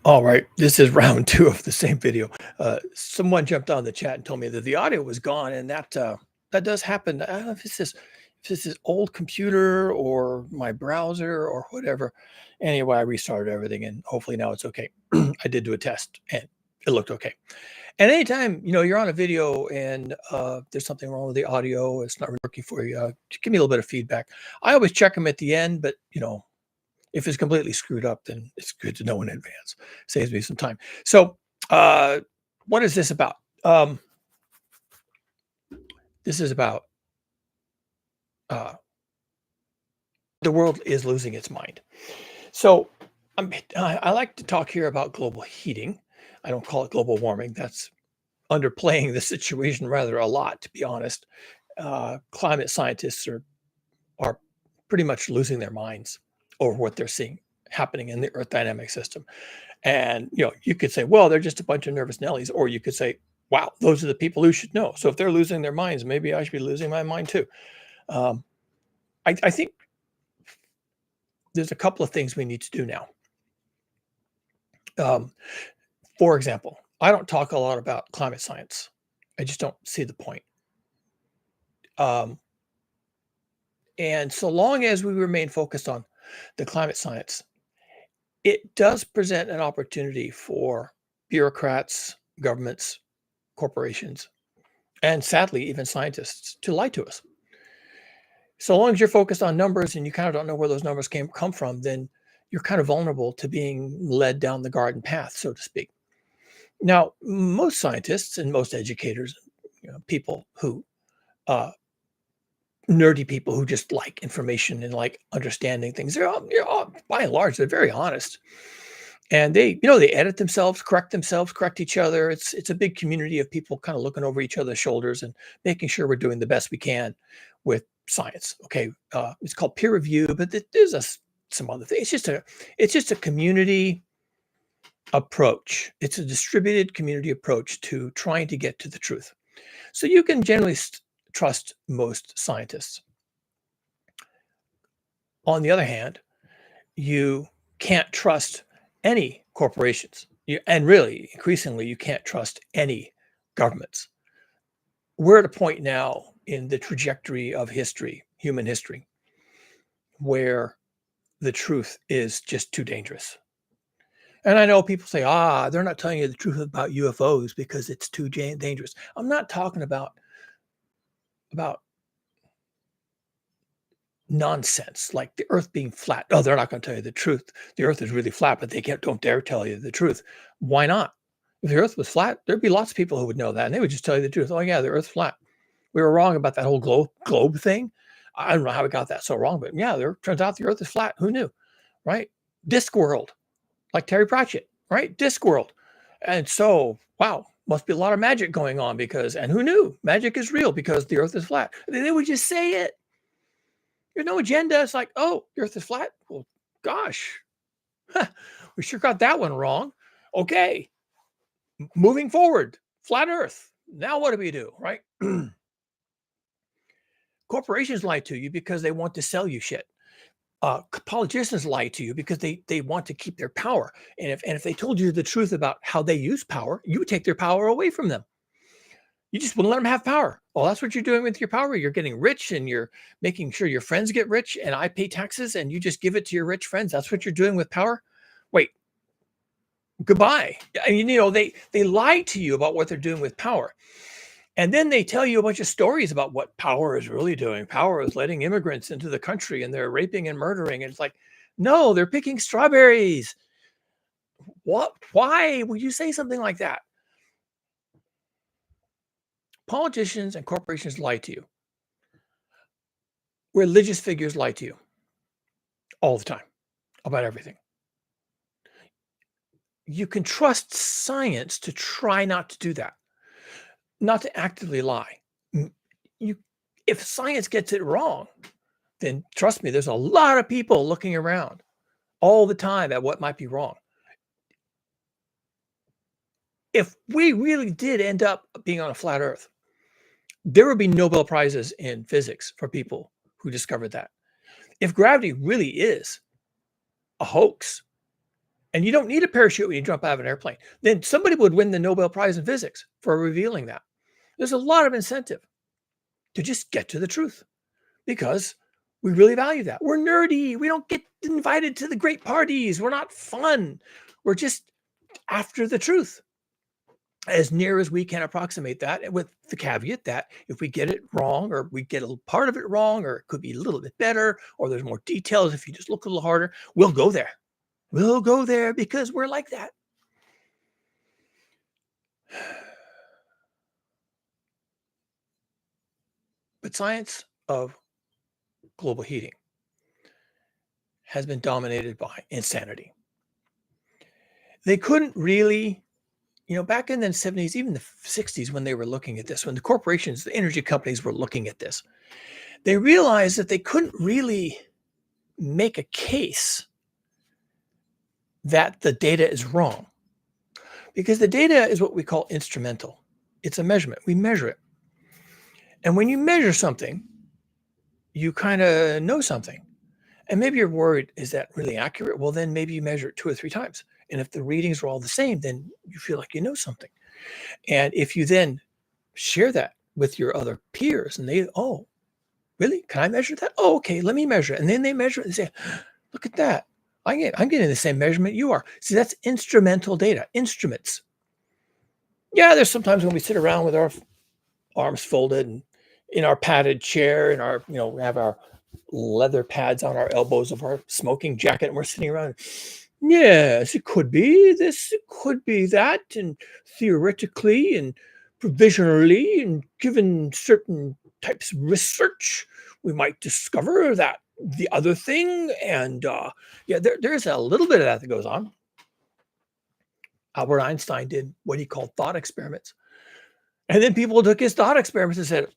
All right, this is round 2 of the same video. Someone jumped on the chat and told me that the audio was gone, and that does happen. I don't know if it's this old computer or my browser or whatever. Anyway, I restarted everything, and hopefully now it's okay. I did do a test, and it looked okay. And anytime, you're on a video and, there's something wrong with the audio, it's not really working for you, just give me a little bit of feedback. I always check them at the end, but, if it's completely screwed up, then it's good to know in advance. Saves me some time. So, uh, what is this about? This is about uh, the world is losing its mind. So, I like to talk here about global heating. I don't call it global warming. That's underplaying the situation rather a lot, to be honest. Climate scientists are pretty much losing their minds over what they're seeing happening in the Earth dynamic system. And, you could say, well, they're just a bunch of nervous Nellies, or you could say, wow, those are the people who should know. So if they're losing their minds, maybe I should be losing my mind too. Um, I think there's a couple of things we need to do now. Um, for example, I don't talk a lot about climate science. I just don't see the point. Um, and so long as we remain focused on the climate science, it does present an opportunity for bureaucrats, governments, corporations, and sadly, even scientists to lie to us. So long as you're focused on numbers and you kind of don't know where those numbers come from, then you're kind of vulnerable to being led down the garden path, so to speak. Now, most scientists and most educators, people who uh, nerdy people who just like information and like understanding things, they're all by and large they're very honest, and they edit themselves, correct each other. It's a big community of people kind of looking over each other's shoulders and making sure we're doing the best we can with science. Okay, it's called peer review, but there's some other things. It's just a community approach. It's a distributed community approach to trying to get to the truth. So you can generally trust most scientists. On the other hand, you can't trust any corporations. And really, increasingly, you can't trust any governments. We're at a point now in the trajectory of history, human history, where the truth is just too dangerous. And I know people say, they're not telling you the truth about UFOs because it's too dangerous. I'm not talking about nonsense like the earth being flat. Oh, they're not going to tell you the truth. The earth is really flat, but they don't dare tell you the truth. Why not? If the earth was flat, there'd be lots of people who would know that, and they would just tell you the truth. Oh yeah, the earth's flat. We were wrong about that whole globe thing. I don't know how we got that so wrong, but yeah, there turns out the earth is flat. Who knew? Right? Discworld, like Terry Pratchett, right? Discworld. And so, wow, must be a lot of magic going on and who knew? Magic is real because the earth is flat. They would just say it. There's no agenda. It's like, oh, the earth is flat. Well, gosh, we sure got that one wrong. Okay, moving forward, flat earth. Now what do we do, right? Corporations lie to you because they want to sell you shit. Politicians lie to you because they want to keep their power. And if they told you the truth about how they use power, you would take their power away from them. You just wouldn't let them have power. Well, that's what you're doing with your power. You're getting rich and you're making sure your friends get rich and I pay taxes and you just give it to your rich friends. That's what you're doing with power. Wait, goodbye. I mean, they lie to you about what they're doing with power. And then they tell you a bunch of stories about what power is really doing. Power is letting immigrants into the country and they're raping and murdering. And it's like, no, they're picking strawberries. What? Why would you say something like that? Politicians and corporations lie to you. Religious figures lie to you all the time about everything. You can trust science to try not to do that, not to actively lie. You, if science gets it wrong, then trust me, there's a lot of people looking around all the time at what might be wrong. If we really did end up being on a flat Earth, there would be Nobel Prizes in physics for people who discovered that. If gravity really is a hoax, And you don't need a parachute when you jump out of an airplane. Then somebody would win the Nobel Prize in physics for revealing that. There's a lot of incentive to just get to the truth because we really value that. We're nerdy. We don't get invited to the great parties. We're not fun. We're just after the truth as near as we can approximate that, with the caveat that if we get it wrong or we get a little part of it wrong, or it could be a little bit better, or there's more details if you just look a little harder, we'll go there. We'll go there because we're like that. But science of global heating has been dominated by insanity. They couldn't really, back in the 70s, even the 60s, when they were looking at this, when the corporations, the energy companies were looking at this, they realized that they couldn't really make a case that the data is wrong, because the data is what we call instrumental. It's a measurement. We measure it. And when you measure something, you kind of know something. And maybe you're worried, is that really accurate? Well, then maybe you measure it 2 or 3 times. And if the readings are all the same, then you feel like you know something. And if you then share that with your other peers and they, oh, really? Can I measure that? Oh, okay, let me measure it. And then they measure it and say, look at that. I'm getting the same measurement you are. See, that's instrumental data, instruments. Yeah, there's sometimes when we sit around with our arms folded and in our padded chair and our, we have our leather pads on our elbows of our smoking jacket and we're sitting around. Yes, it could be this, it could be that, and theoretically and provisionally, and given certain types of research, we might discover that the other thing. And there's a little bit of that goes on. Albert Einstein did what he called thought experiments. And then people took his thought experiments and said,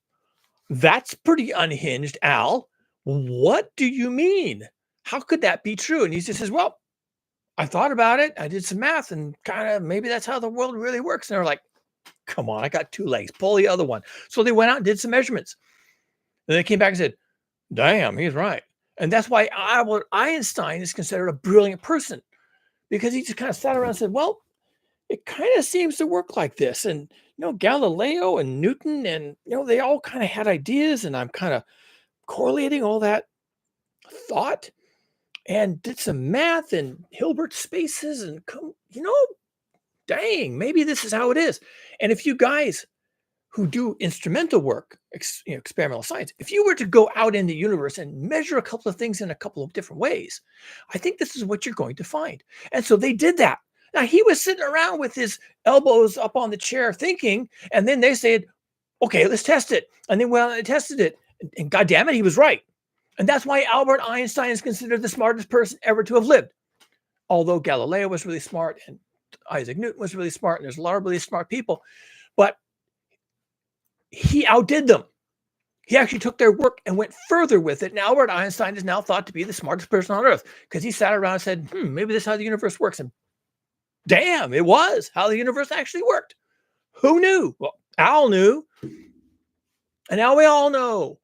that's pretty unhinged, Al. What do you mean? How could that be true? And he just says, well, I thought about it. I did some math and kind of maybe that's how the world really works. And they're like, come on, I got 2 legs. Pull the other one. So they went out and did some measurements. And they came back and said, damn, he's right. And that's why Albert Einstein is considered a brilliant person, because he just kind of sat around and said, well, it kind of seems to work like this. And, Galileo and Newton and, they all kind of had ideas, and I'm kind of correlating all that thought and did some math and Hilbert spaces and dang, maybe this is how it is. And if you guys who do instrumental work, experimental science, if you were to go out in the universe and measure a couple of things in a couple of different ways, I think this is what you're going to find. And so they did that. Now he was sitting around with his elbows up on the chair thinking, and then they said, okay, let's test it. And then they tested it, and God damn it, he was right. And that's why Albert Einstein is considered the smartest person ever to have lived. Although Galileo was really smart and Isaac Newton was really smart, and there's a lot of really smart people, but he outdid them. He actually took their work and went further with it. And Albert Einstein is now thought to be the smartest person on earth because he sat around and said, maybe this is how the universe works. And damn, it was how the universe actually worked. Who knew? Well, Al knew. And now we all know.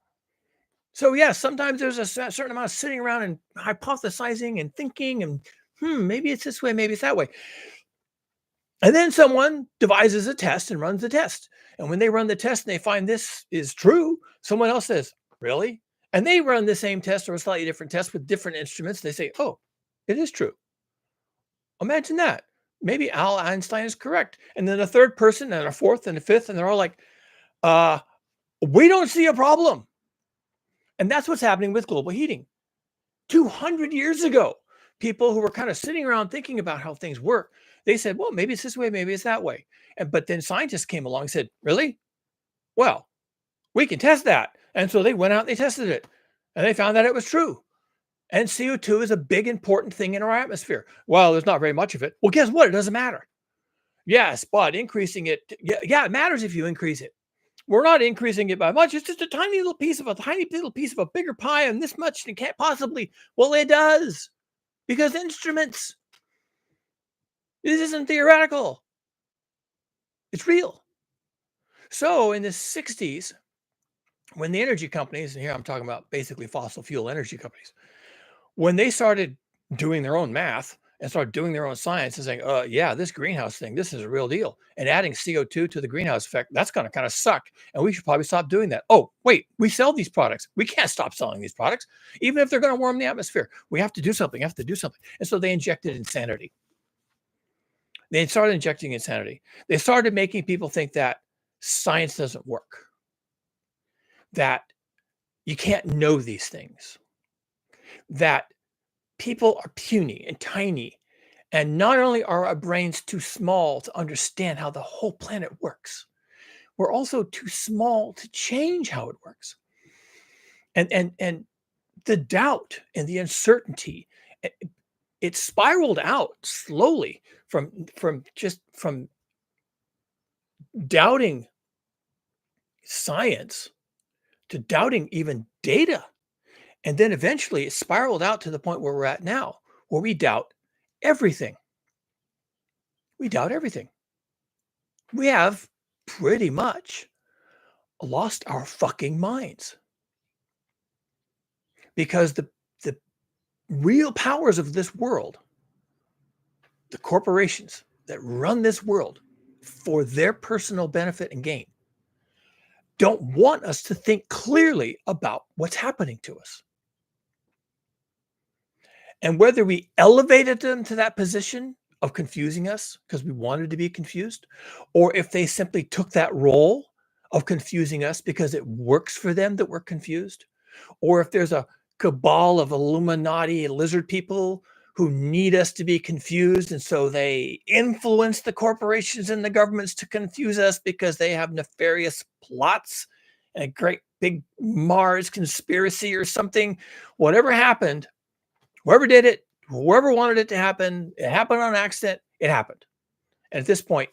So yes, sometimes there's a certain amount of sitting around and hypothesizing and thinking and maybe it's this way, maybe it's that way. And then someone devises a test and runs the test. And when they run the test and they find this is true, someone else says, really? And they run the same test or a slightly different test with different instruments. They say, oh, it is true. Imagine that. Maybe Al Einstein is correct. And then a third person and a fourth and a fifth, and they're all like, we don't see a problem. And that's what's happening with global heating. 200 years ago, people who were kind of sitting around thinking about how things work, they said, well, maybe it's this way, maybe it's that way. But then scientists came along and said, really? Well, we can test that. And so they went out and they tested it. And they found that it was true. And CO2 is a big, important thing in our atmosphere. Well, there's not very much of it. Well, guess what? It doesn't matter. Yes, but increasing it, it matters if you increase it. We're not increasing it by much. It's just a tiny little piece of a bigger pie, and this much it can't possibly. Well, it does, because instruments. This isn't theoretical. It's real. So in the 60s, when the energy companies, and here I'm talking about basically fossil fuel energy companies, when they started doing their own math and started doing their own science and saying, yeah, this greenhouse thing, this is a real deal. And adding CO2 to the greenhouse effect, that's going to kind of suck. And we should probably stop doing that. Oh, wait, we sell these products. We can't stop selling these products, even if they're going to warm the atmosphere. We have to do something, have to do something. And so they injected insanity. They started injecting insanity. They started making people think that science doesn't work, that you can't know these things, that people are puny and tiny. And not only are our brains too small to understand how the whole planet works, we're also too small to change how it works. And the doubt and the uncertainty, it spiraled out slowly from doubting science to doubting even data. And then eventually it spiraled out to the point where we're at now, where we doubt everything. We doubt everything. We have pretty much lost our fucking minds because the real powers of this world, the corporations that run this world for their personal benefit and gain, don't want us to think clearly about what's happening to us. And whether we elevated them to that position of confusing us because we wanted to be confused, or if they simply took that role of confusing us because it works for them that we're confused, or if there's a cabal of Illuminati lizard people who need us to be confused, and so they influence the corporations and the governments to confuse us because they have nefarious plots and a great big Mars conspiracy or something. Whatever happened, whoever did it, whoever wanted it to happen, it happened on accident, it happened. And at this point,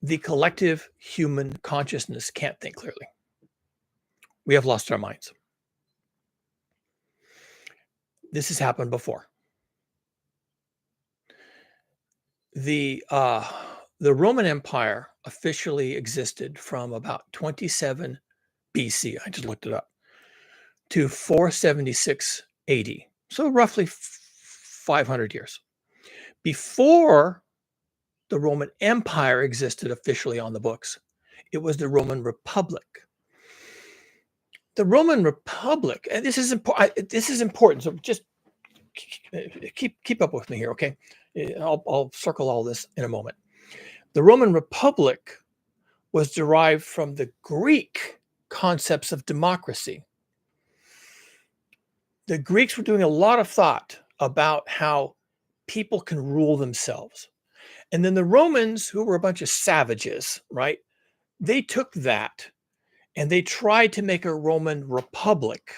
the collective human consciousness can't think clearly. We have lost our minds. This has happened before. The Roman Empire officially existed from about 27 BC, I just looked it up, to 476 AD. So roughly 500 years. Before the Roman Empire existed officially on the books, it was the Roman Republic. The Roman Republic, and this is important. This is important. So just keep up with me here, okay? I'll circle all this in a moment. The Roman Republic was derived from the Greek concepts of democracy. The Greeks were doing a lot of thought about how people can rule themselves. And then the Romans, who were a bunch of savages, right? They took that and they tried to make a Roman republic.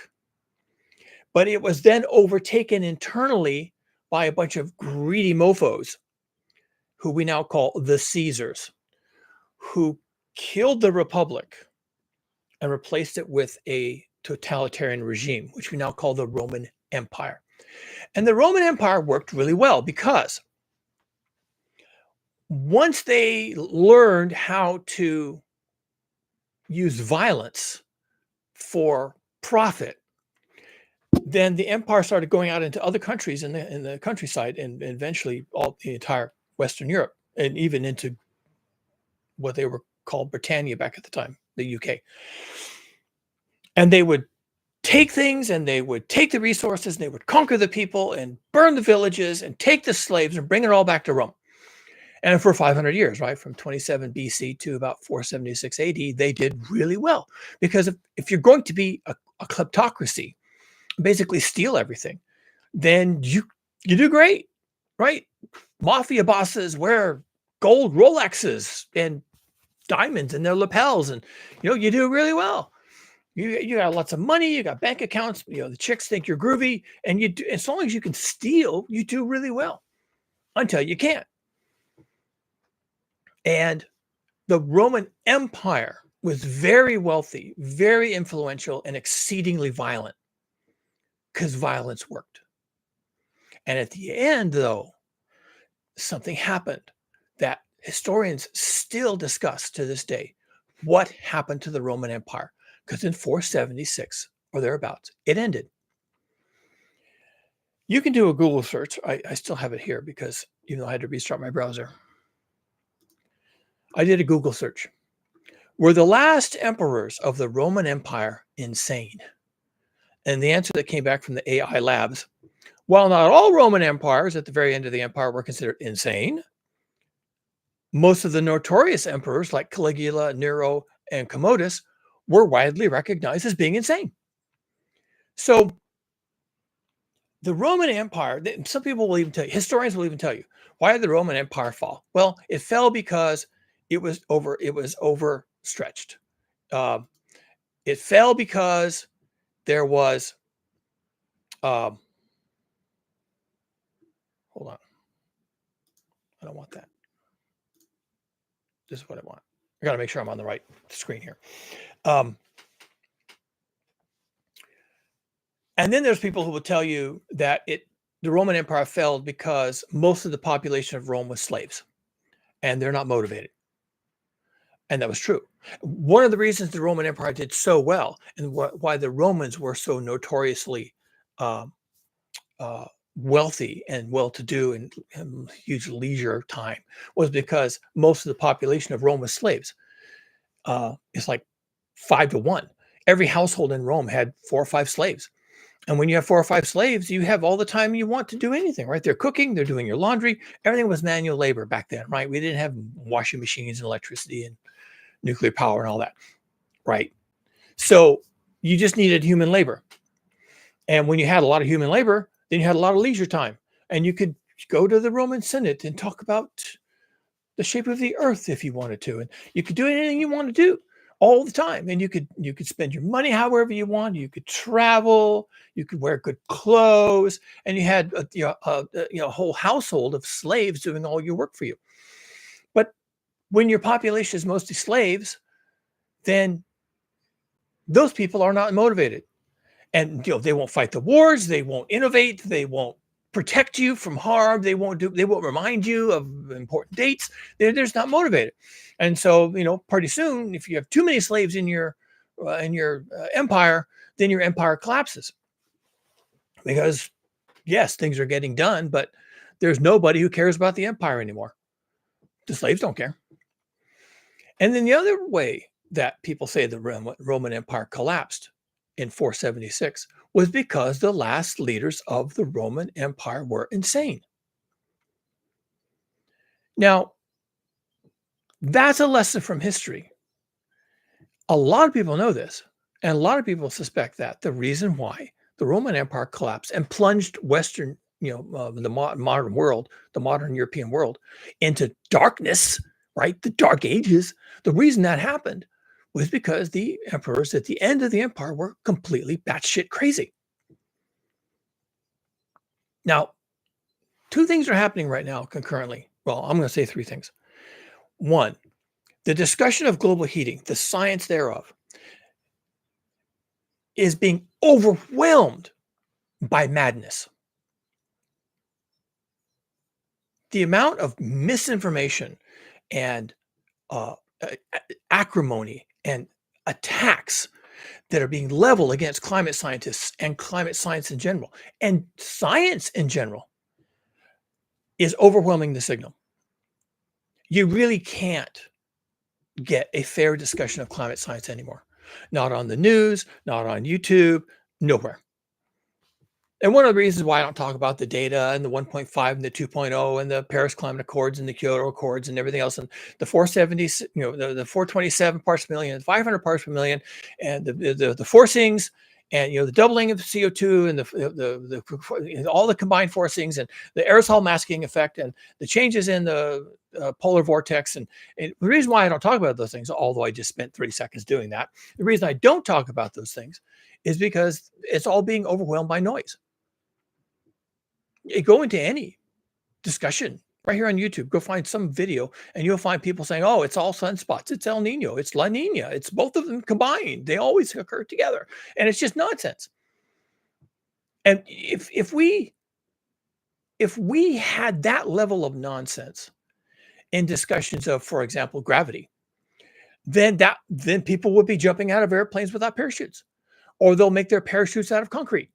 But it was then overtaken internally by a bunch of greedy mofos, who we now call the Caesars, who killed the republic and replaced it with a totalitarian regime, which we now call the Roman Empire. And the Roman Empire worked really well because once they learned how to use violence for profit, then the empire started going out into other countries in the countryside, and eventually the entire Western Europe, and even into what they were called Britannia back at the time, the UK. And they would take things and they would take the resources and they would conquer the people and burn the villages and take the slaves and bring it all back to Rome. And for 500 years, right, from 27 BC to about 476 AD, they did really well. Because if you're going to be a kleptocracy, basically steal everything, then you do great, right? Mafia bosses wear gold Rolexes and diamonds in their lapels, and you do really well. You got lots of money, you got bank accounts, the chicks think you're groovy, and you do, as long as you can steal, you do really well until you can't. And the Roman Empire was very wealthy, very influential, and exceedingly violent because violence worked. And at the end, though, something happened that historians still discuss to this day. What happened to the Roman Empire? Because in 476 or thereabouts, it ended. You can do a Google search. I still have it here because even though I had to restart my browser, I did a Google search. Were the last emperors of the Roman Empire insane? And the answer that came back from the AI labs, while not all Roman empires at the very end of the empire were considered insane, most of the notorious emperors like Caligula, Nero, and Commodus were widely recognized as being insane. So the Roman Empire, some people will even tell you, historians will even tell you, why did the Roman Empire fall? Well, it fell because it was overstretched. Uh, it fell because there was, hold on, I don't want that. This is what I want. I got to make sure I'm on the right screen here. And then there's people who will tell you that the Roman Empire fell because most of the population of Rome was slaves, and they're not motivated. And that was true. One of the reasons the Roman Empire did so well, and why the Romans were so notoriously wealthy and well-to-do and huge leisure time, was because most of the population of Rome was slaves. It's like 5 to 1. Every household in Rome had 4 or 5 slaves. And when you have 4 or 5 slaves, you have all the time you want to do anything, right? They're cooking, they're doing your laundry. Everything was manual labor back then, right? We didn't have washing machines and electricity and nuclear power and all that, right? So you just needed human labor. And when you had a lot of human labor, then you had a lot of leisure time. And you could go to the Roman Senate and talk about the shape of the earth if you wanted to. And you could do anything you want to do all the time. And you could spend your money however you want. You could travel, you could wear good clothes, and you had a whole household of slaves doing all your work for you. But when your population is mostly slaves, then those people are not motivated. And they won't fight the wars, they won't innovate, they won't protect you from harm, they won't remind you of important dates. They're just not motivated. And so, pretty soon, if you have too many slaves in your empire, then your empire collapses. Because yes, things are getting done, but there's nobody who cares about the empire anymore. The slaves don't care. And then the other way that people say the Roman Empire collapsed in 476 was because the last leaders of the Roman Empire were insane. Now, that's a lesson from history. A lot of people know this, and a lot of people suspect that the reason why the Roman Empire collapsed and plunged Western, the modern world, the modern European world, into darkness, right? The Dark Ages. The reason that happened was because the emperors at the end of the empire were completely batshit crazy. Now, 2 things are happening right now concurrently. Well, I'm going to say 3 things. 1, the discussion of global heating, the science thereof, is being overwhelmed by madness. The amount of misinformation and acrimony and attacks that are being leveled against climate scientists and climate science in general, and science in general, is overwhelming the signal. You really can't get a fair discussion of climate science anymore. Not on the news, not on YouTube, nowhere. And one of the reasons why I don't talk about the data and the 1.5 and the 2.0 and the Paris Climate Accords and the Kyoto Accords and everything else, and the 470, the 427 parts per million, 500 parts per million, and the forcings, and the doubling of CO2 and the all the combined forcings and the aerosol masking effect and the changes in the polar vortex. And the reason why I don't talk about those things, although I just spent 30 seconds doing that, the reason I don't talk about those things is because it's all being overwhelmed by noise. Go into any discussion right here on YouTube, go find some video and you'll find people saying, oh, it's all sunspots, it's El Nino, it's La Nina, it's both of them combined. They always occur together. And it's just nonsense. And if we had that level of nonsense in discussions of, for example, gravity, then people would be jumping out of airplanes without parachutes, or they'll make their parachutes out of concrete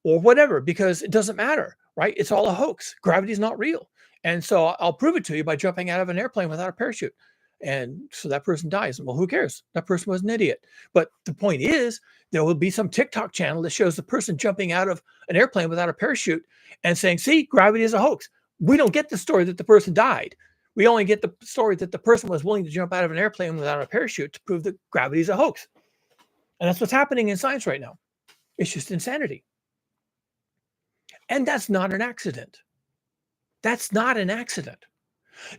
or whatever, because it doesn't matter. right? It's all a hoax. Gravity is not real. And so I'll prove it to you by jumping out of an airplane without a parachute. And so that person dies. Well, who cares? That person was an idiot. But the point is, there will be some TikTok channel that shows the person jumping out of an airplane without a parachute and saying, see, gravity is a hoax. We don't get the story that the person died. We only get the story that the person was willing to jump out of an airplane without a parachute to prove that gravity is a hoax. And that's what's happening in science right now. It's just insanity. And that's not an accident. That's not an accident.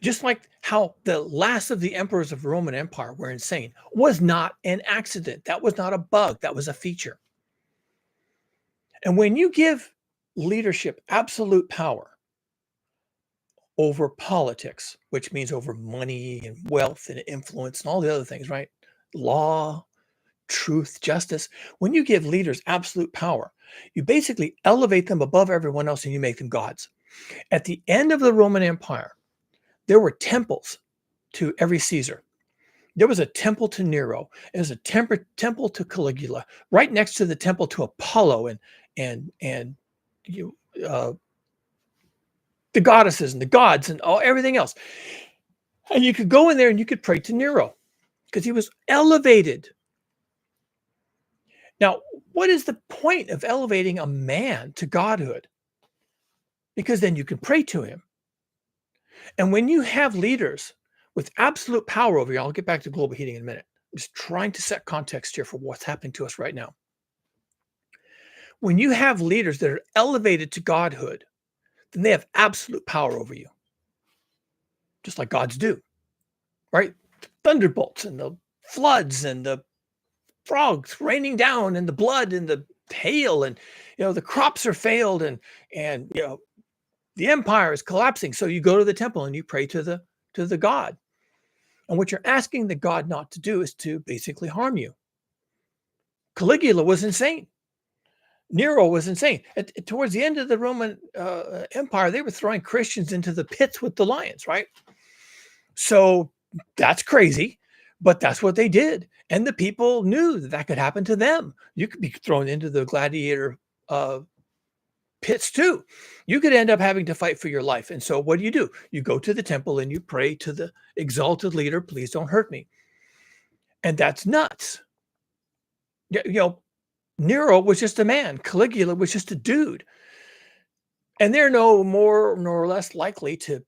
Just like how the last of the emperors of the Roman Empire were insane was not an accident. That was not a bug. That was a feature. And when you give leadership absolute power over politics, which means over money and wealth and influence and all the other things, right? Law, truth, justice. When you give leaders absolute power, you basically elevate them above everyone else and you make them gods. At the end of the Roman Empire, there were temples to every Caesar. There was a temple to Nero. There was a temple to Caligula, right next to the temple to Apollo and you, the goddesses and the gods and everything else. And you could go in there and you could pray to Nero because he was elevated. Now, what is the point of elevating a man to godhood? Because then you can pray to him. And when you have leaders with absolute power over you, I'll get back to global heating in a minute. I'm just trying to set context here for what's happening to us right now. When you have leaders that are elevated to godhood, then they have absolute power over you, just like gods do, right? The thunderbolts and the floods and the frogs raining down and the blood and the hail and the crops are failed and the empire is collapsing. So you go to the temple and you pray to the god. And what you're asking the god not to do is to basically harm you. Caligula was insane. Nero was insane. Towards the end of the Roman Empire, they were throwing Christians into the pits with the lions, right? So that's crazy, but that's what they did. And the people knew that could happen to them. You could be thrown into the gladiator pits too. You could end up having to fight for your life. And so what do? You go to the temple and you pray to the exalted leader, please don't hurt me. And that's nuts. Nero was just a man. Caligula was just a dude. And they're no more nor less likely to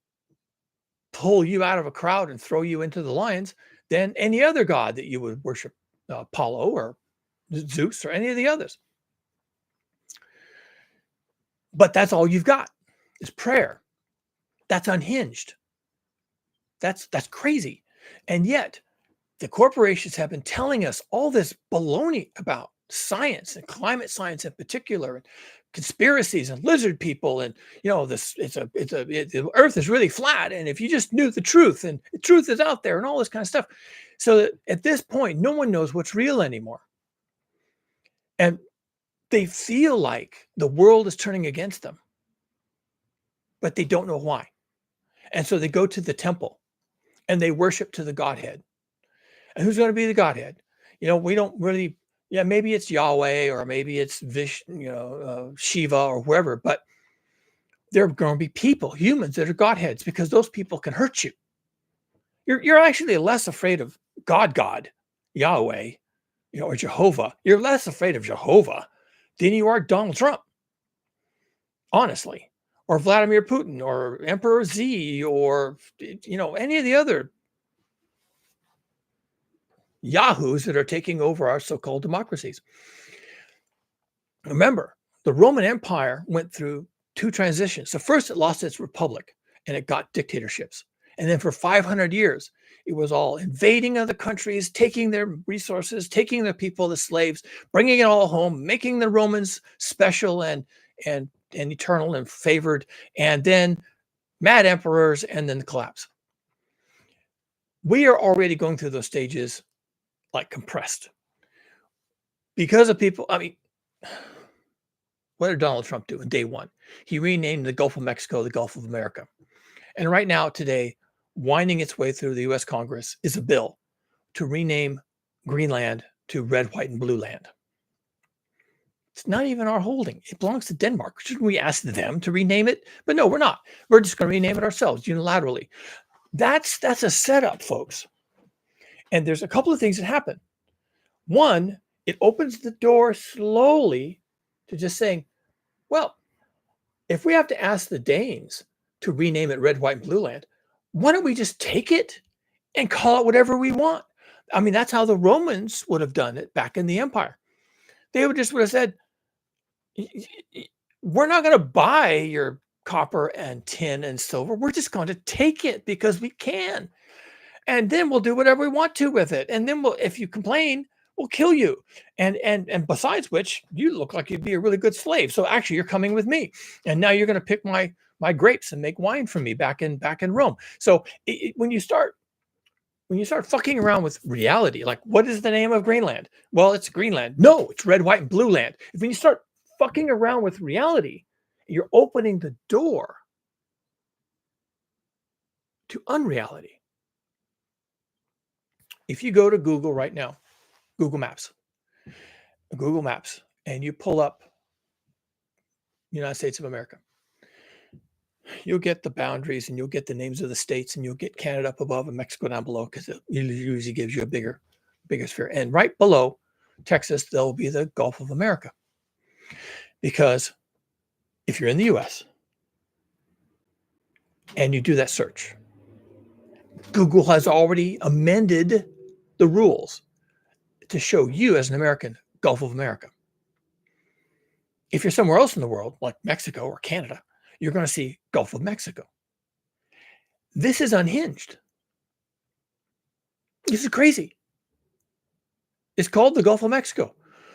pull you out of a crowd and throw you into the lions than any other god that you would worship, Apollo or Zeus or any of the others. But that's all you've got is prayer. That's unhinged. That's crazy. And yet the corporations have been telling us all this baloney about science and climate science in particular, and conspiracies and lizard people, and the Earth is really flat, and if you just knew the truth, and the truth is out there, and all this kind of stuff. So that at this point, no one knows what's real anymore, and they feel like the world is turning against them, but they don't know why, and so they go to the temple and they worship to the Godhead. And who's going to be the Godhead? We don't really. Yeah, maybe it's Yahweh or maybe it's Shiva or whoever, but there are going to be people, humans that are Godheads, because those people can hurt you. You're actually less afraid of God, Yahweh, or Jehovah. You're less afraid of Jehovah than you are Donald Trump, honestly, or Vladimir Putin or Emperor Z or any of the other yahoos that are taking over our so-called democracies. Remember, the Roman Empire went through two transitions. So first it lost its republic and it got dictatorships. And then for 500 years, it was all invading other countries, taking their resources, taking their people as slaves, bringing it all home, making the Romans special and eternal and favored, and then mad emperors, and then the collapse. We are already going through those stages like compressed because of people. I mean, what did Donald Trump do in day one? He renamed the Gulf of Mexico the Gulf of America. And right now, today, winding its way through the U.S. Congress is a bill to rename Greenland to Red, White, and Blue Land. It's not even our holding. It belongs to Denmark. Shouldn't we ask them to rename it? But no, we're not. We're just going to rename it ourselves unilaterally. That's a setup, folks. And there's a couple of things that happen. One, it opens the door slowly to just saying, well, if we have to ask the Danes to rename it Red, White, and Blue Land, why don't we just take it and call it whatever we want? I mean, that's how the Romans would have done it back in the empire. They would have said, we're not going to buy your copper and tin and silver. We're just going to take it because we can. And then we'll do whatever we want to with it. And then if you complain, we'll kill you. And besides which, you look like you'd be a really good slave. So actually, you're coming with me. And now you're going to pick my grapes and make wine for me back in Rome. So when you start fucking around with reality, like what is the name of Greenland? Well, it's Greenland. No, it's Red, White, and Blue Land. When you start fucking around with reality, you're opening the door to unreality. If you go to Google right now, Google Maps, and you pull up United States of America, you'll get the boundaries and you'll get the names of the states and you'll get Canada up above and Mexico down below because it usually gives you a bigger sphere. And right below Texas, there'll be the Gulf of America. Because if you're in the US and you do that search, Google has already amended the rules to show you as an American Gulf of America. If you're somewhere else in the world, like Mexico or Canada, you're going to see Gulf of Mexico. This is unhinged. This is crazy. It's called the Gulf of Mexico.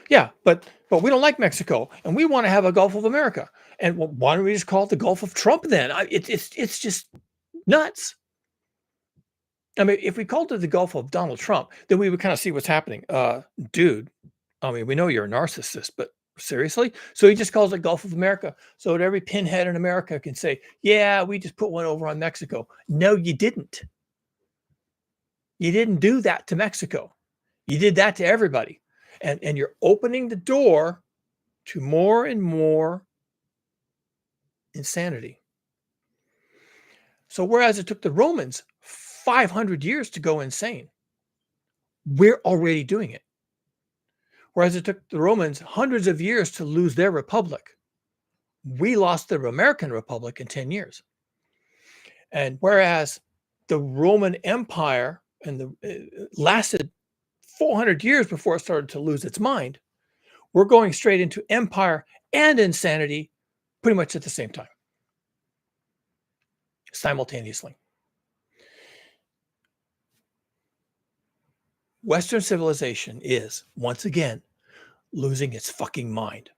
Yeah, but we don't like Mexico, and we want to have a Gulf of America. And why don't we just call it the Gulf of Trump then? It's just nuts. I mean, if we called it the Gulf of Donald Trump, then we would kind of see what's happening. Dude, I mean, we know you're a narcissist, but seriously? So he just calls it Gulf of America so that every pinhead in America can say, yeah, we just put one over on Mexico. No, you didn't. You didn't do that to Mexico. You did that to everybody. And you're opening the door to more and more insanity. So whereas it took the Romans 500 years to go insane, we're already doing it. Whereas it took the Romans hundreds of years to lose their republic, we lost the American Republic in 10 years. And whereas the Roman Empire lasted 400 years before it started to lose its mind, we're going straight into empire and insanity pretty much at the same time, simultaneously. Western civilization is, once again, losing its fucking mind.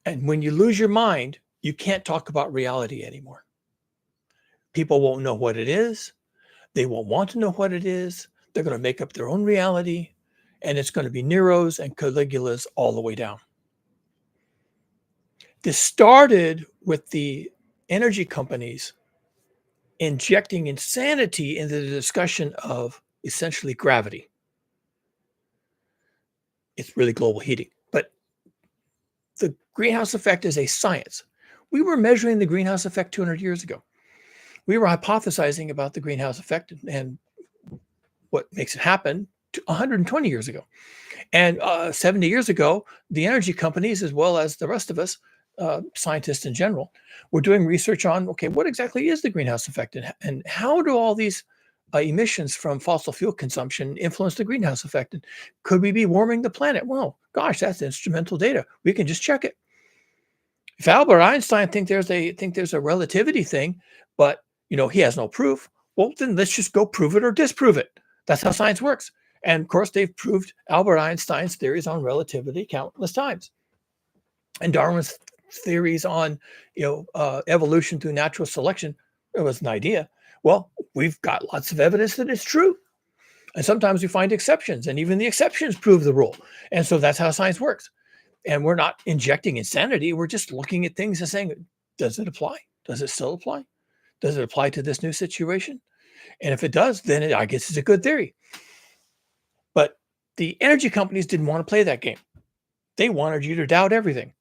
And when you lose your mind, you can't talk about reality anymore. People won't know what it is. They won't want to know what it is. They're going to make up their own reality, and it's going to be Nero's and Caligula's all the way down. This started with the energy companies injecting insanity into the discussion of essentially gravity. It's really global heating. But the greenhouse effect is a science. We were measuring the greenhouse effect 200 years ago. We were hypothesizing about the greenhouse effect and what makes it happen 120 years ago. And 70 years ago, the energy companies, as well as the rest of us, scientists in general, were doing research on, okay, what exactly is the greenhouse effect and how do all these emissions from fossil fuel consumption influence the greenhouse effect? And could we be warming the planet? Well, gosh, that's instrumental data. We can just check it. If Albert Einstein think there's a relativity thing, but he has no proof, well, then let's just go prove it or disprove it. That's how science works. And of course, they've proved Albert Einstein's theories on relativity countless times. And Darwin's theories on evolution through natural selection, it was an idea. Well, we've got lots of evidence that it's true. And sometimes we find exceptions, and even the exceptions prove the rule. And so that's how science works. And we're not injecting insanity. We're just looking at things and saying, does it apply? Does it still apply? Does it apply to this new situation? And if it does, then I guess it's a good theory. But the energy companies didn't want to play that game. They wanted you to doubt everything.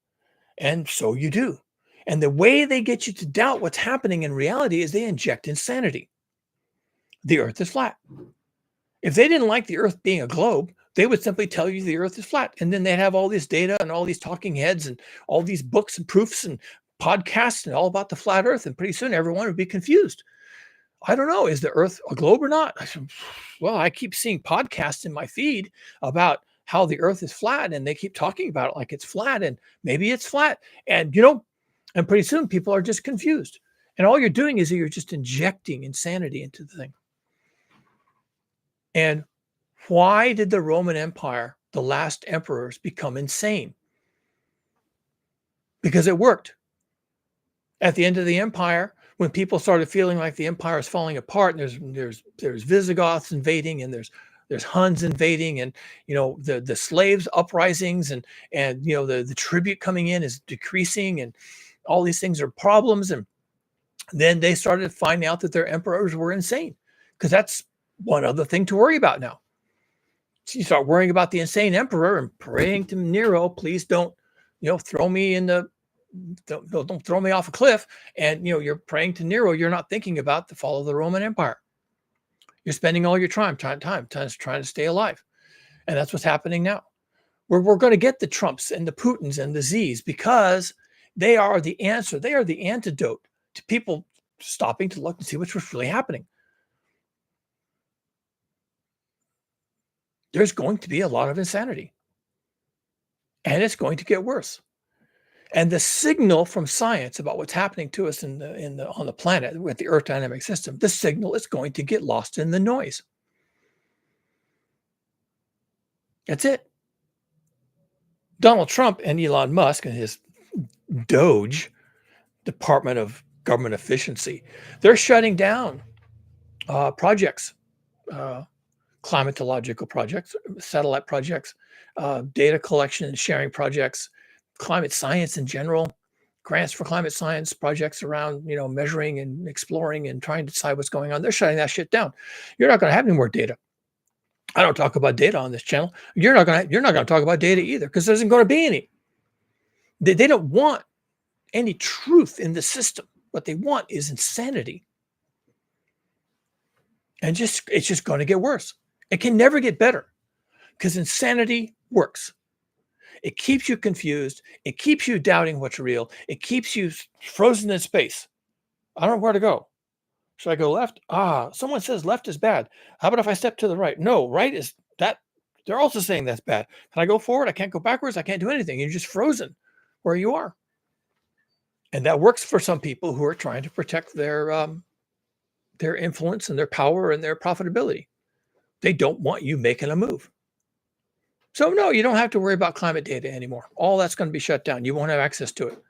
And so you do. And the way they get you to doubt what's happening in reality is they inject insanity. The earth is flat. If they didn't like the earth being a globe, they would simply tell you the earth is flat. And then they'd have all this data and all these talking heads and all these books and proofs and podcasts and all about the flat earth. And pretty soon everyone would be confused. I don't know, is the earth a globe or not? I said, well, I keep seeing podcasts in my feed about how the earth is flat and they keep talking about it like it's flat and maybe it's flat. And, and pretty soon people are just confused. And all you're doing is you're just injecting insanity into the thing. And why did the Roman Empire, the last emperors, become insane? Because it worked. At the end of the empire, when people started feeling like the empire is falling apart, and there's Visigoths invading, and there's Huns invading, and the slaves uprisings, and the tribute coming in is decreasing, and all these things are problems, and then they started finding out that their emperors were insane, because that's one other thing to worry about now. So you start worrying about the insane emperor and praying to Nero, please don't, throw me in the, don't throw me off a cliff. And, you're praying to Nero. You're not thinking about the fall of the Roman Empire. You're spending all your time trying to stay alive. And that's what's happening now. We're going to get the Trumps and the Putins and the Z's because they are the answer. They are the antidote to people stopping to look and see what's really happening. There's going to be a lot of insanity. And it's going to get worse. And the signal from science about what's happening to us on the planet with the Earth dynamic system, the signal is going to get lost in the noise. That's it. Donald Trump and Elon Musk and his DOGE, Department of Government Efficiency, they're shutting down projects, climatological projects, satellite projects, data collection and sharing projects, climate science in general, grants for climate science projects around, measuring and exploring and trying to decide what's going on. They're shutting that shit down. You're not going to have any more data. I don't talk about data on this channel. You're not going to talk about data either because there isn't going to be any. They don't want any truth in the system. What they want is insanity. And it's just going to get worse. It can never get better because insanity works. It keeps you confused. It keeps you doubting what's real. It keeps you frozen in space. I don't know where to go. Should I go left? Someone says left is bad. How about if I step to the right? No, right is that. They're also saying that's bad. Can I go forward? I can't go backwards. I can't do anything. You're just frozen where you are. And that works for some people who are trying to protect their influence and their power and their profitability. They don't want you making a move. So no, you don't have to worry about climate data anymore. All that's going to be shut down. You won't have access to it.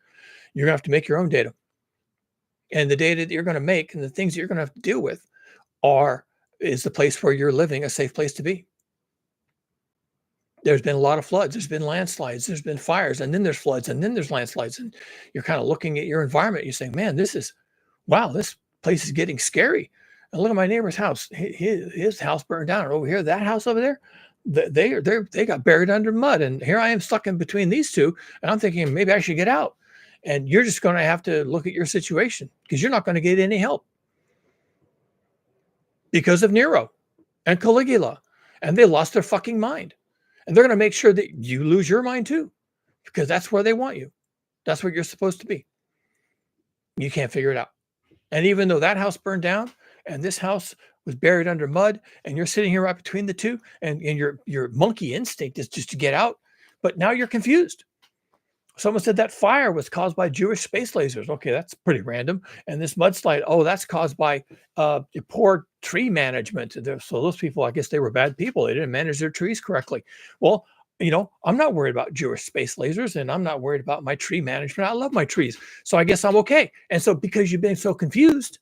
You're going to have to make your own data. And the data that you're going to make and the things that you're going to have to deal with is the place where you're living a safe place to be. There's been a lot of floods. There's been landslides. There's been fires. And then there's floods. And then there's landslides. And you're kind of looking at your environment. You're saying, man, this place is getting scary. And look at my neighbor's house. His house burned down. And over here, that house over there, they got buried under mud. And here I am stuck in between these two. And I'm thinking maybe I should get out. And you're just going to have to look at your situation because you're not going to get any help because of Nero and Caligula. And they lost their fucking mind. And they're going to make sure that you lose your mind too, because that's where they want you. That's where you're supposed to be. You can't figure it out. And even though that house burned down and this house was buried under mud and you're sitting here right between the two and your monkey instinct is just to get out, but now you're confused. Someone said that fire was caused by Jewish space lasers. Okay, that's pretty random. And this mudslide, that's caused by poor tree management. So those people, I guess they were bad people. They didn't manage their trees correctly. Well, I'm not worried about Jewish space lasers and I'm not worried about my tree management. I love my trees. So I guess I'm okay. And so because you've been so confused,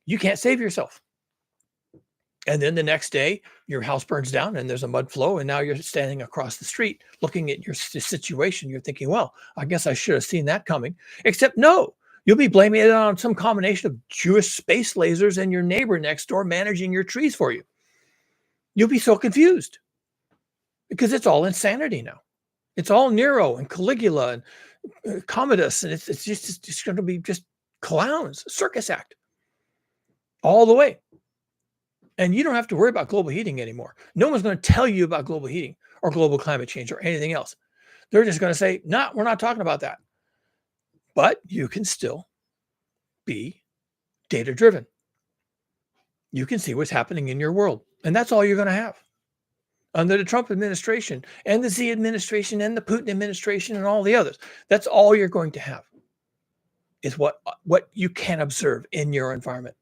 you can't save yourself. And then the next day, your house burns down and there's a mud flow. And now you're standing across the street looking at your situation. You're thinking, well, I guess I should have seen that coming. Except no, you'll be blaming it on some combination of Jewish space lasers and your neighbor next door managing your trees for you. You'll be so confused because it's all insanity now. It's all Nero and Caligula and Commodus, and it's going to be just clowns, circus act all the way. And you don't have to worry about global heating anymore. No one's going to tell you about global heating or global climate change or anything else. They're just going to say, "No, we're not talking about that." But you can still be data driven. You can see what's happening in your world, and that's all you're going to have. Under the Trump administration and the Xi administration and the Putin administration and all the others, that's all you're going to have is what you can observe in your environment.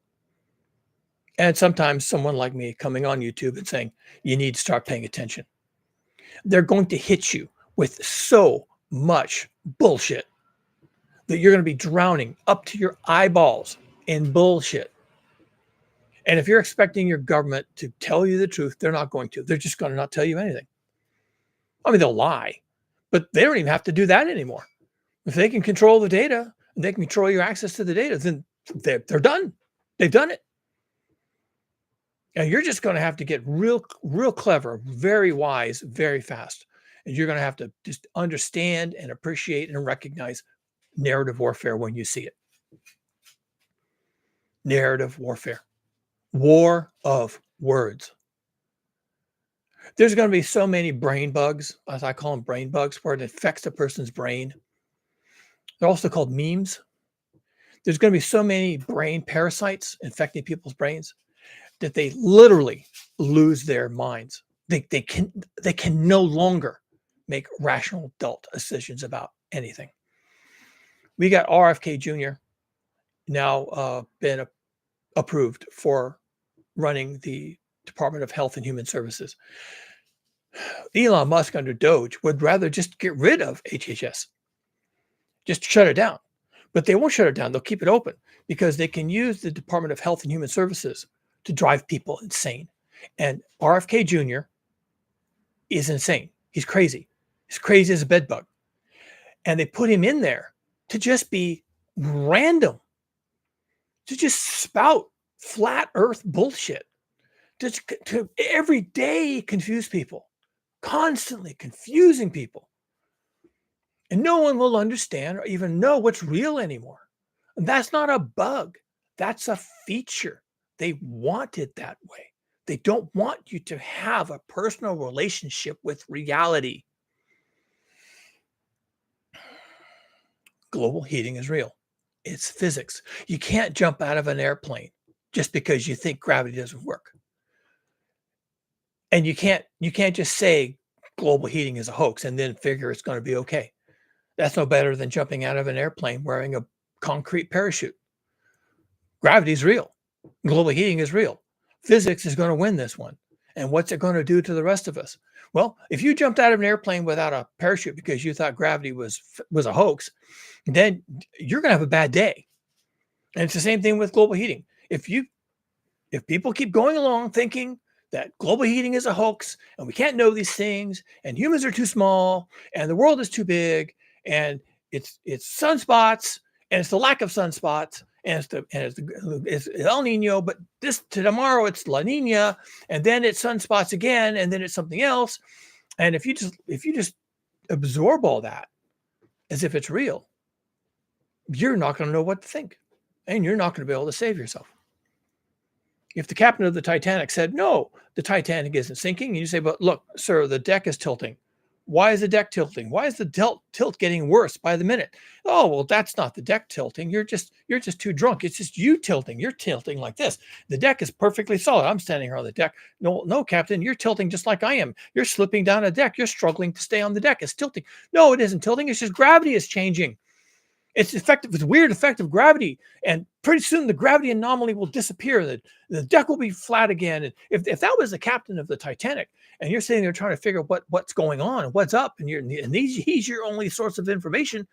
And sometimes someone like me coming on YouTube and saying, you need to start paying attention. They're going to hit you with so much bullshit that you're going to be drowning up to your eyeballs in bullshit. And if you're expecting your government to tell you the truth, they're not going to. They're just going to not tell you anything. I mean, they'll lie, but they don't even have to do that anymore. If they can control the data, and they can control your access to the data, then they're done. They've done it. And you're just going to have to get real clever, very wise, very fast. And you're going to have to just understand and appreciate and recognize narrative warfare when you see it. Narrative warfare. War of words. There's going to be so many brain bugs, as I call them brain bugs, where it affects a person's brain. They're also called memes. There's going to be so many brain parasites infecting people's brains that they literally lose their minds. They can no longer make rational adult decisions about anything. We got RFK Jr. now been approved for running the Department of Health and Human Services. Elon Musk under Doge would rather just get rid of HHS, just shut it down. But they won't shut it down. They'll keep it open because they can use the Department of Health and Human Services to drive people insane. And RFK Jr. is insane. He's crazy. He's crazy as a bedbug. And they put him in there to just be random, to just spout flat earth bullshit, to every day confuse people, constantly confusing people. And no one will understand or even know what's real anymore. And that's not a bug. That's a feature. They want it that way. They don't want you to have a personal relationship with reality. Global heating is real. It's physics. You can't jump out of an airplane just because you think gravity doesn't work. And you can't just say global heating is a hoax and then figure it's going to be okay. That's no better than jumping out of an airplane wearing a concrete parachute. Gravity is real. Global heating is real. Physics is going to win this one. And what's it going to do to the rest of us? Well, if you jumped out of an airplane without a parachute because you thought gravity was a hoax, then you're going to have a bad day. And it's the same thing with global heating. If people keep going along thinking that global heating is a hoax and we can't know these things and humans are too small and the world is too big and it's sunspots and it's the lack of sunspots and it's El Nino, but tomorrow it's La Nina and then it's sunspots again and then it's something else. And if you just absorb all that as if it's real, you're not going to know what to think and you're not going to be able to save yourself. If the captain of the Titanic said, no, the Titanic isn't sinking, and you say, but look, sir, the deck is tilting. Why is the deck tilting? Why is the tilt getting worse by the minute? Oh, well, that's not the deck tilting. You're just too drunk. It's just you tilting. You're tilting like this. The deck is perfectly solid. I'm standing here on the deck. No, Captain, you're tilting just like I am. You're slipping down a deck. You're struggling to stay on the deck. It's tilting. No, it isn't tilting. It's just gravity is changing. It's effective. It's weird effect of gravity. And pretty soon the gravity anomaly will disappear. The deck will be flat again. And if that was the captain of the Titanic and you're sitting there trying to figure out what's going on and what's up and he's your only source of information,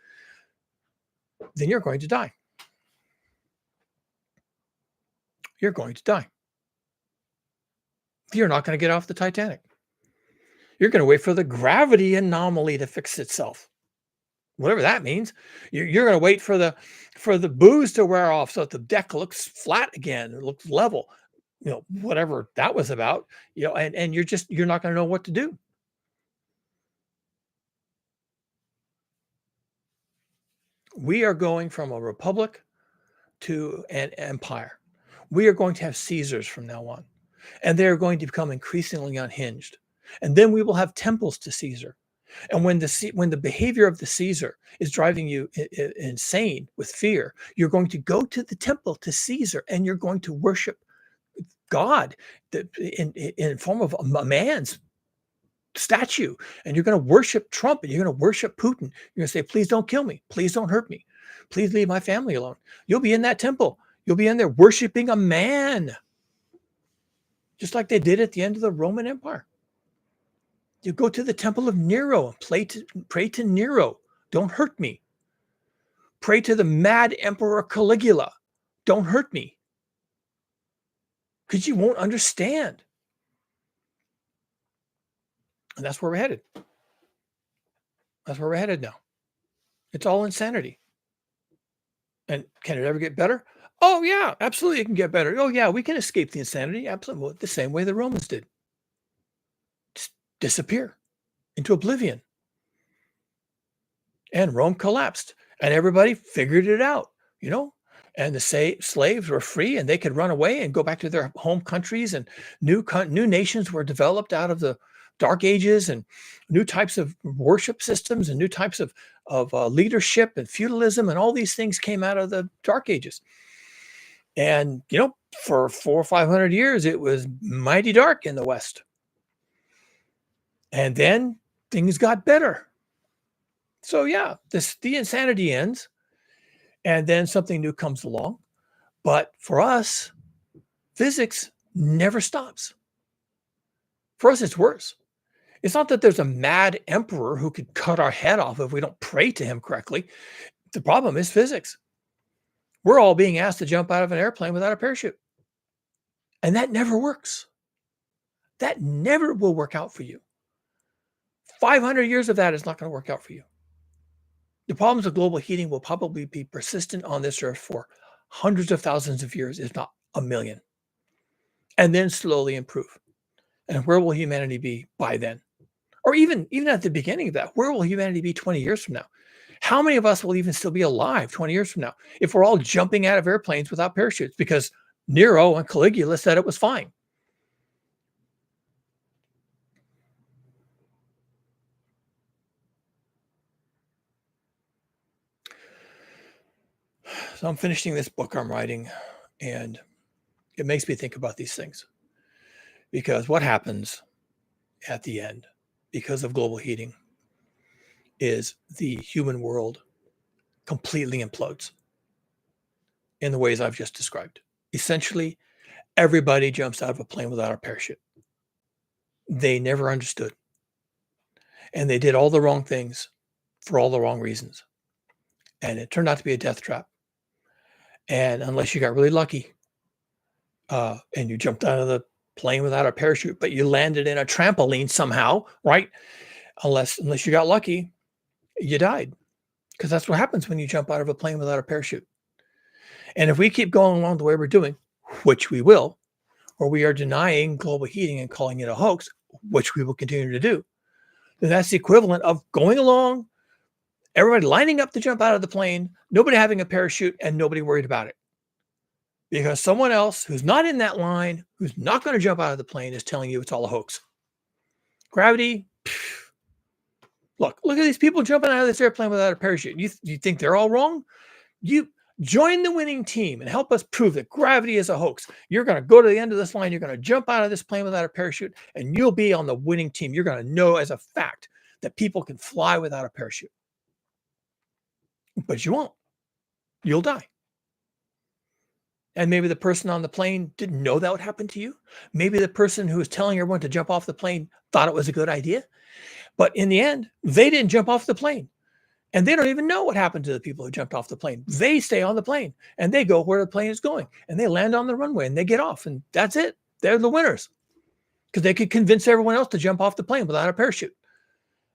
then you're going to die. You're going to die. You're not going to get off the Titanic. You're going to wait for the gravity anomaly to fix itself. Whatever that means. You're going to wait for the booze to wear off so that the deck looks flat again, it looks level, whatever that was about, and you're not going to know what to do. We are going from a republic to an empire. We are going to have Caesars from now on, and they're going to become increasingly unhinged. And then we will have temples to Caesar. And when the behavior of the Caesar is driving you insane with fear, you're going to go to the temple to Caesar, and you're going to worship God in form of a man's statue, and you're going to worship Trump, and you're going to worship Putin. You're going to say, please don't kill me. Please don't hurt me. Please leave my family alone. You'll be in that temple. You'll be in there worshiping a man, just like they did at the end of the Roman Empire. You go to the temple of Nero and pray to Nero. Don't hurt me. Pray to the mad Emperor Caligula. Don't hurt me. Because you won't understand. And that's where we're headed. That's where we're headed now. It's all insanity. And can it ever get better? Oh, yeah, absolutely it can get better. Oh, yeah, we can escape the insanity. Absolutely. The same way the Romans did. Just disappear into oblivion. And Rome collapsed. And everybody figured it out, And the slaves were free, and they could run away and go back to their home countries. And new nations were developed out of the Dark Ages, and new types of worship systems, and new types of leadership and feudalism, and all these things came out of the Dark Ages. And for 400 or 500 years, it was mighty dark in the West. And then things got better. So yeah, the insanity ends, and then something new comes along. But for us, physics never stops. For us, it's worse. It's not that there's a mad emperor who could cut our head off if we don't pray to him correctly. The problem is physics. We're all being asked to jump out of an airplane without a parachute. And that never works. That never will work out for you. 500 years of that is not going to work out for you. The problems of global heating will probably be persistent on this earth for hundreds of thousands of years, if not a million, and then slowly improve. And where will humanity be by then? Or even at the beginning of that, where will humanity be 20 years from now? How many of us will even still be alive 20 years from now if we're all jumping out of airplanes without parachutes because Nero and Caligula said it was fine? So I'm finishing this book I'm writing, and it makes me think about these things. Because what happens at the end, because of global heating, is the human world completely implodes in the ways I've just described. Essentially, everybody jumps out of a plane without a parachute. They never understood. And they did all the wrong things for all the wrong reasons. And it turned out to be a death trap. And unless you got really lucky and you jumped out of the plane without a parachute, but you landed in a trampoline somehow, right? Unless you got lucky, you died. Because that's what happens when you jump out of a plane without a parachute. And if we keep going along the way we're doing, which we will, or we are denying global heating and calling it a hoax, which we will continue to do, then that's the equivalent of going along, everybody lining up to jump out of the plane, nobody having a parachute, and nobody worried about it. Because someone else who's not in that line, who's not going to jump out of the plane, is telling you it's all a hoax. Gravity, look at these people jumping out of this airplane without a parachute. You think they're all wrong? You join the winning team and help us prove that gravity is a hoax. You're going to go to the end of this line. You're going to jump out of this plane without a parachute, and you'll be on the winning team. You're going to know as a fact that people can fly without a parachute. But you won't. You'll die. And maybe the person on the plane didn't know that would happen to you. Maybe the person who was telling everyone to jump off the plane thought it was a good idea. But in the end, they didn't jump off the plane. And they don't even know what happened to the people who jumped off the plane. They stay on the plane, and they go where the plane is going, and they land on the runway, and they get off, and that's it. They're the winners because they could convince everyone else to jump off the plane without a parachute.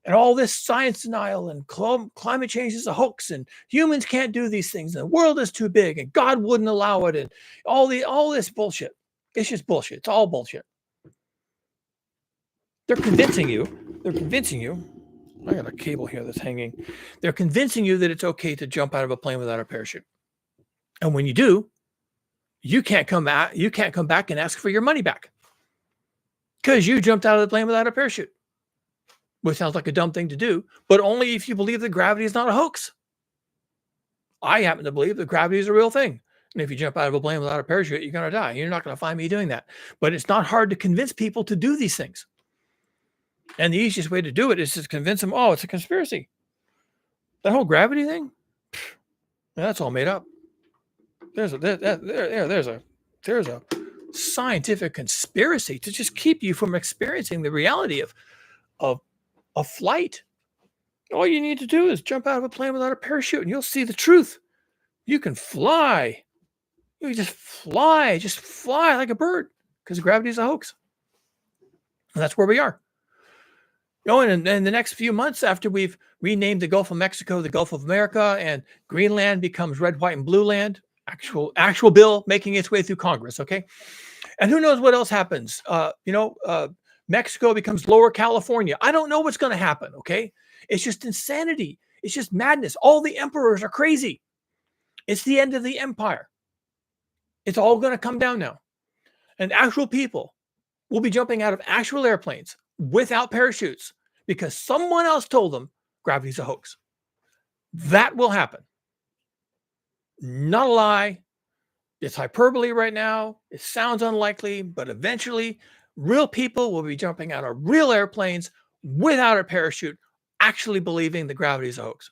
And all this science denial and climate change is a hoax, and humans can't do these things, and the world is too big, and God wouldn't allow it, and all this bullshit. It's just bullshit. It's all bullshit. They're convincing you I got a cable here that's hanging. They're convincing you that it's okay to jump out of a plane without a parachute. And when you do, you can't come back and ask for your money back because you jumped out of the plane without a parachute. Which sounds like a dumb thing to do, but only if you believe that gravity is not a hoax. I happen to believe that gravity is a real thing. And if you jump out of a plane without a parachute, you're going to die. You're not going to find me doing that. But it's not hard to convince people to do these things. And the easiest way to do it is to convince them, oh, it's a conspiracy. That whole gravity thing, that's all made up. There's a scientific conspiracy to just keep you from experiencing the reality of flight. All you need to do is jump out of a plane without a parachute and you'll see the truth. You can fly. You can just fly like a bird because gravity is a hoax. And that's where we are. And in the next few months, after we've renamed the Gulf of Mexico, the Gulf of America, and Greenland becomes red, white, and blue land, actual bill making its way through Congress. Okay. And who knows what else happens? Mexico becomes Lower California. I don't know what's going to happen. Okay. It's just insanity. It's just madness. All the emperors are crazy. It's the end of the empire. It's all going to come down now. And actual people will be jumping out of actual airplanes without parachutes because someone else told them gravity's a hoax. That will happen. Not a lie. It's hyperbole right now. It sounds unlikely, but eventually real people will be jumping out of real airplanes without a parachute, actually believing that gravity is a hoax.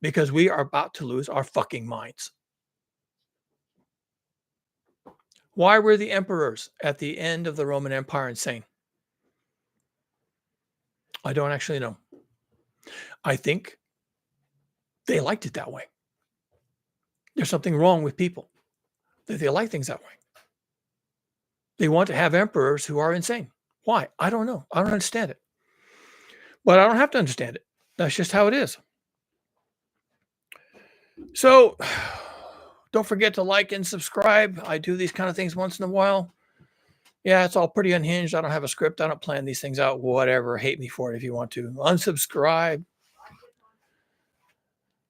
Because we are about to lose our fucking minds. Why were the emperors at the end of the Roman Empire insane? I don't actually know. I think they liked it that way. There's something wrong with people that they like things that way. They want to have emperors who are insane. Why? I don't know. I don't understand it. But I don't have to understand it. That's just how it is. So don't forget to like and subscribe. I do these kind of things once in a while. Yeah, it's all pretty unhinged. I don't have a script. I don't plan these things out. Whatever. Hate me for it if you want to. Unsubscribe.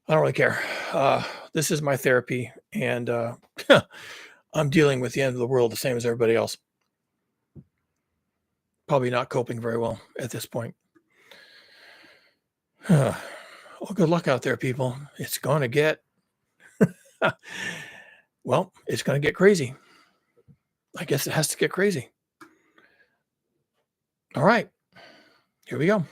I don't really care. This is my therapy, and I'm dealing with the end of the world the same as everybody else. Probably not coping very well at this point. Well, good luck out there, people. It's going to get, it's going to get crazy. I guess it has to get crazy. All right, here we go.